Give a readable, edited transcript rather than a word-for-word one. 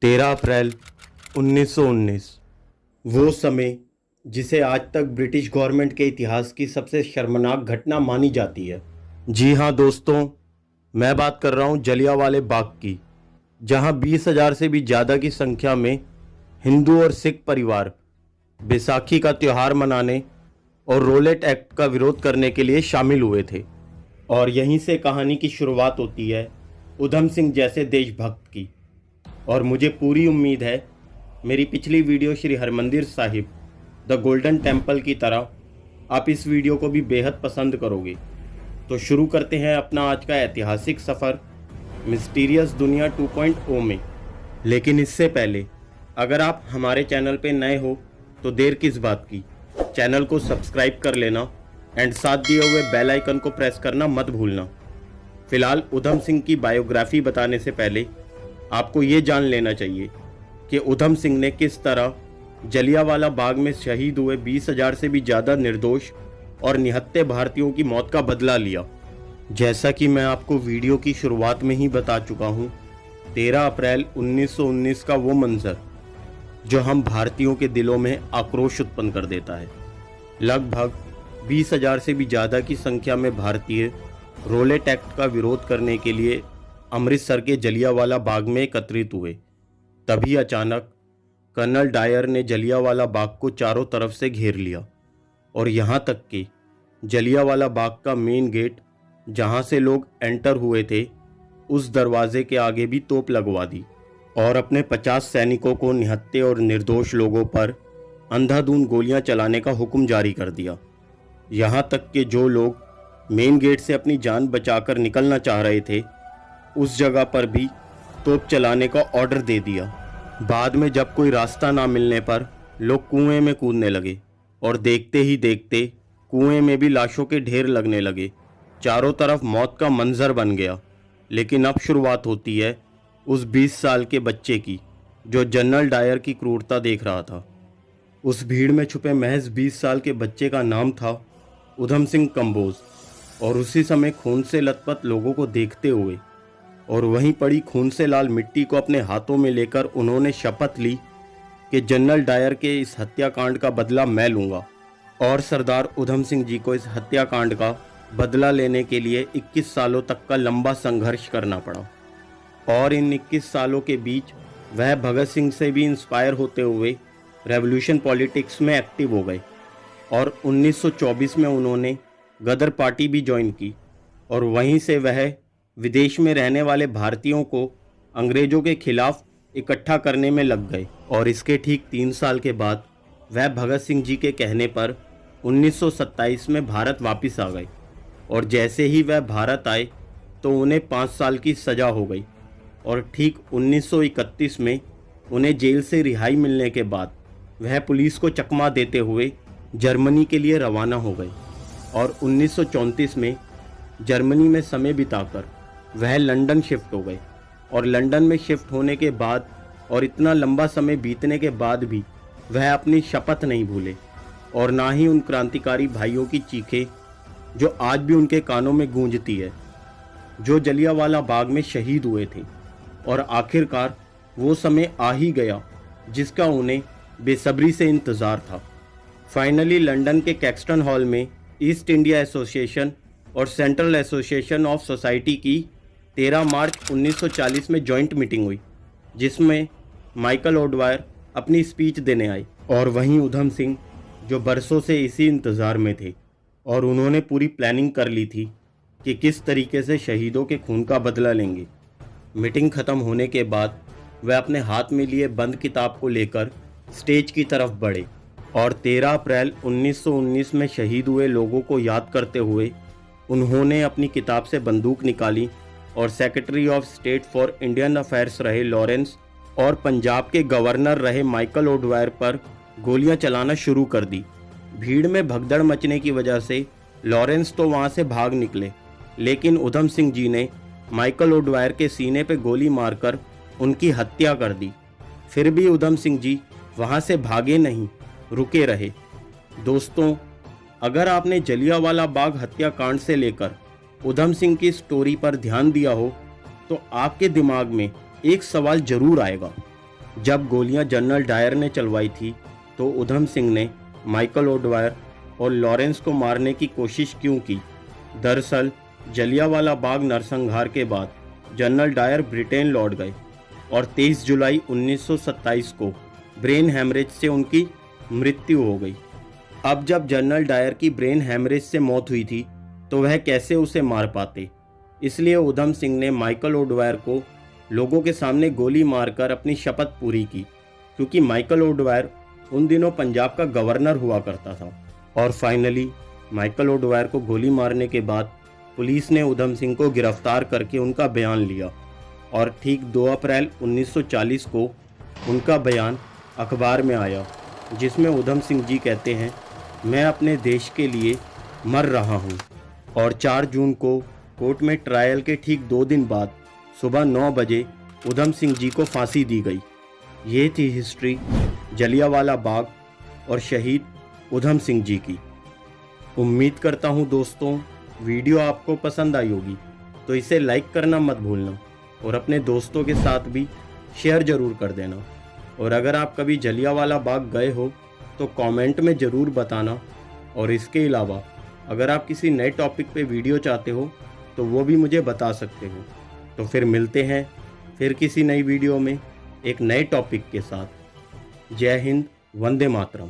13 अप्रैल 1919। वो समय जिसे आज तक ब्रिटिश गवर्नमेंट के इतिहास की सबसे शर्मनाक घटना मानी जाती है। जी हाँ दोस्तों, मैं बात कर रहा हूँ जलियांवाले बाग की, जहाँ 20,000 से भी ज़्यादा की संख्या में हिंदू और सिख परिवार बैसाखी का त्यौहार मनाने और रोलेट एक्ट का विरोध करने के लिए शामिल हुए थे। और यहीं से कहानी की शुरुआत होती है उधम सिंह जैसे देशभक्त की। और मुझे पूरी उम्मीद है मेरी पिछली video Shri Harmandir Sahib the golden temple की तरह आप इस वीडियो को भी बेहद पसंद करोगे। तो शुरू करते हैं अपना आज का ऐतिहासिक सफ़र मिस्टीरियस दुनिया 2.0 में। लेकिन इससे पहले अगर आप हमारे चैनल पे नए हो तो देर किस बात की, चैनल को सब्सक्राइब कर लेना एंड साथ दिए हुए बेल आइकन को प्रेस करना मत भूलना। फ़िलहाल उधम सिंह की बायोग्राफी बताने से पहले आपको ये जान लेना चाहिए कि उधम सिंह ने किस तरह जलियांवाला बाग में शहीद हुए 20,000 से भी ज़्यादा निर्दोष और निहत्थे भारतीयों की मौत का बदला लिया। जैसा कि मैं आपको वीडियो की शुरुआत में ही बता चुका हूँ, 13 अप्रैल 1919 का वो मंजर जो हम भारतीयों के दिलों में आक्रोश उत्पन्न कर देता है। लगभग 20,000 से भी ज़्यादा की संख्या में भारतीय रोलेट एक्ट का विरोध करने के लिए अमृतसर के जलियांवाला बाग में एकत्रित हुए। तभी अचानक कर्नल डायर ने जलियांवाला बाग को चारों तरफ से घेर लिया और यहाँ तक कि जलियांवाला बाग का मेन गेट जहाँ से लोग एंटर हुए थे उस दरवाजे के आगे भी तोप लगवा दी और अपने 50 सैनिकों को निहत्थे और निर्दोष लोगों पर अंधाधुंध गोलियां चलाने का हुक्म जारी कर दिया। यहाँ तक कि जो लोग मेन गेट से अपनी जान बचाकर निकलना चाह रहे थे उस जगह पर भी तोप चलाने का ऑर्डर दे दिया। बाद में जब कोई रास्ता ना मिलने पर लोग कुएं में कूदने लगे और देखते ही देखते कुएं में भी लाशों के ढेर लगने लगे। चारों तरफ मौत का मंजर बन गया। लेकिन अब शुरुआत होती है उस 20 साल के बच्चे की जो जनरल डायर की क्रूरता देख रहा था। उस भीड़ में छुपे महज 20 साल के बच्चे का नाम था उधम सिंह कंबोज। और उसी समय खून से लथपथ लोगों को देखते हुए और वहीं पड़ी खून से लाल मिट्टी को अपने हाथों में लेकर उन्होंने शपथ ली कि जनरल डायर के इस हत्याकांड का बदला मैं लूँगा। और सरदार उधम सिंह जी को इस हत्याकांड का बदला लेने के लिए 21 सालों तक का लंबा संघर्ष करना पड़ा। और इन 21 सालों के बीच वह भगत सिंह से भी इंस्पायर होते हुए रेवोल्यूशन पॉलिटिक्स में एक्टिव हो गए और 1924 में उन्होंने गदर पार्टी भी ज्वाइन की। और वहीं से वह विदेश में रहने वाले भारतीयों को अंग्रेज़ों के खिलाफ इकट्ठा करने में लग गए। और इसके ठीक 3 साल के बाद वह भगत सिंह जी के कहने पर 1927 में भारत वापस आ गए। और जैसे ही वह भारत आए तो उन्हें 5 साल की सज़ा हो गई। और ठीक 1931 में उन्हें जेल से रिहाई मिलने के बाद वह पुलिस को चकमा देते हुए जर्मनी के लिए रवाना हो गए। और 1934 में जर्मनी में समय बिताकर वह लंदन शिफ्ट हो गए। और लंदन में शिफ्ट होने के बाद और इतना लंबा समय बीतने के बाद भी वह अपनी शपथ नहीं भूले और ना ही उन क्रांतिकारी भाइयों की चीखें जो आज भी उनके कानों में गूंजती है, जो जलियांवाला बाग में शहीद हुए थे। और आखिरकार वो समय आ ही गया जिसका उन्हें बेसब्री से इंतज़ार था। फाइनली लंदन के कैक्सटन हॉल में ईस्ट इंडिया एसोसिएशन और सेंट्रल एसोसिएशन ऑफ सोसाइटी की 13 मार्च 1940 में जॉइंट मीटिंग हुई, जिसमें माइकल ओडवायर अपनी स्पीच देने आए और वहीं उधम सिंह जो बरसों से इसी इंतज़ार में थे। और उन्होंने पूरी प्लानिंग कर ली थी कि किस तरीके से शहीदों के खून का बदला लेंगे। मीटिंग ख़त्म होने के बाद वह अपने हाथ में लिए बंद किताब को लेकर स्टेज की तरफ बढ़े और 13 अप्रैल 1919 में शहीद हुए लोगों को याद करते हुए उन्होंने अपनी किताब से बंदूक निकाली और secretary of state for Indian affairs रहे लॉरेंस और पंजाब के गवर्नर रहे माइकल ओडवायर पर गोलियां चलाना शुरू कर दी। भीड़ में भगदड़ मचने की वजह से लॉरेंस तो वहां से भाग निकले, लेकिन उधम सिंह जी ने माइकल ओडवायर के सीने पे गोली मारकर उनकी हत्या कर दी। फिर भी उधम सिंह जी वहां से भागे नहीं, रुके रहे। दोस्तों, अगर आपने जलियांवाला बाग हत्याकांड से लेकर उधम सिंह की स्टोरी पर ध्यान दिया हो तो आपके दिमाग में एक सवाल जरूर आएगा जब गोलियां जनरल डायर ने चलवाई थी तो उधम सिंह ने माइकल ओडवायर और लॉरेंस को मारने की कोशिश क्यों की? दरअसल जलियांवाला बाग नरसंहार के बाद जनरल डायर ब्रिटेन लौट गए और 23 जुलाई 1927 को ब्रेन हैमरेज से उनकी मृत्यु हो गई। अब जब जनरल डायर की ब्रेन हैमरेज से मौत हुई थी तो वह कैसे उसे मार पाते? इसलिए उधम सिंह ने माइकल ओडवायर को लोगों के सामने गोली मारकर अपनी शपथ पूरी की, क्योंकि माइकल ओडवायर उन दिनों पंजाब का गवर्नर हुआ करता था। और फाइनली माइकल ओडवायर को गोली मारने के बाद पुलिस ने उधम सिंह को गिरफ्तार करके उनका बयान लिया और ठीक 2 अप्रैल 1940 को उनका बयान अखबार में आया, जिसमें उधम सिंह जी कहते हैं, मैं अपने देश के लिए मर रहा हूँ। और 4 जून को कोर्ट में ट्रायल के ठीक 2 दिन बाद सुबह 9 बजे उधम सिंह जी को फांसी दी गई। ये थी हिस्ट्री जलियांवाला बाग और शहीद उधम सिंह जी की। उम्मीद करता हूँ दोस्तों वीडियो आपको पसंद आई होगी, तो इसे लाइक करना मत भूलना और अपने दोस्तों के साथ भी शेयर ज़रूर कर देना। और अगर आप कभी जलियांवाला बाग गए हो तो कमेंट में ज़रूर बताना। और इसके अलावा अगर आप किसी नए टॉपिक पे वीडियो चाहते हो तो वो भी मुझे बता सकते हो। तो फिर मिलते हैं फिर किसी नई वीडियो में एक नए टॉपिक के साथ। जय हिंद, वंदे मातरम।